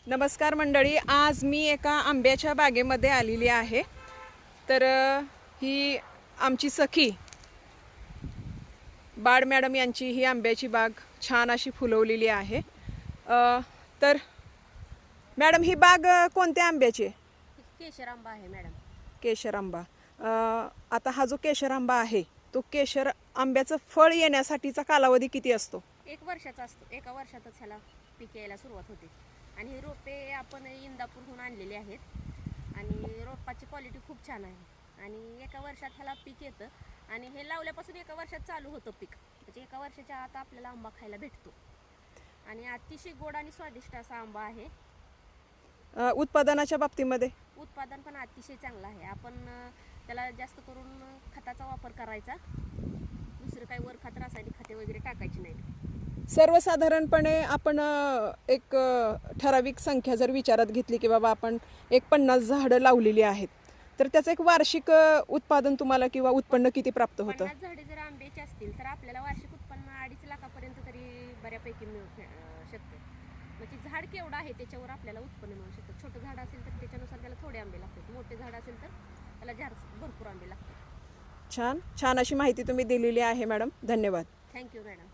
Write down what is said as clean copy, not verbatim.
नमस्कार मंडळी, आज मी एका आंब्याच्या बागेमध्ये आलेली आहे. तर ही आमची सखी बाड मॅडम यांची ही आंब्याची बाग छान अशी फुलवलेली आहे. तर मॅडम, ही बाग कोणत्या आंब्याची आहे? केशर आंबा आहे मॅडम. केशर आंबा. आता हा जो केशर आंबा आहे तो केशर आंब्याचं फळ येण्यासाठीचा कालावधी किती असतो? 1 वर्षाचा असतो. 1 वर्षातच ह्याला पीक यायला सुरुवात होते. आणि ही रोपे आपण इंदापूरहून आणलेली आहेत आणि रोपाची क्वालिटी खूप छान आहे आणि 1 वर्षात ह्याला पीक येतं आणि हे लावल्यापासून 1 वर्षात चालू होतं पीक. म्हणजे 1 वर्षाच्या आत आपल्याला आंबा खायला भेटतो आणि अतिशय गोड आणि स्वादिष्ट असा आंबा आहे. उत्पादनाच्या बाबतीमध्ये उत्पादन पण अतिशय चांगलं आहे. आपण त्याला जास्त करून खताचा वापर करायचा, दुसरं काही वर खत रासायनिक खते वगैरे टाकायची नाही. सर्वसाधारणपणे आपण एक ठराविक संख्या जर विचारात घेतली की बाबा आपण एक 50 झाडं लावलेली आहेत, तर त्याचं एक वार्षिक उत्पादन तुम्हाला किंवा उत्पन्न किती प्राप्त होतं? 50 झाडे जर आंब्याची असतील तर आपल्याला वार्षिक उत्पन्न 2.5 लाखापर्यंत तरी बऱ्यापैकी मिळू शकते. म्हणजे झाड केवढं आहे त्याच्यावर आपल्याला उत्पन्न मिळू शकतं. छोटं झाड असेल तर त्याच्यानुसार त्याला थोडे आंबे लागतात, मोठे झाड असेल तर त्याला भरपूर आंबे लागतात. छान छान अशी माहिती तुम्ही दिलेली आहे मॅडम. धन्यवाद. Thank you madam.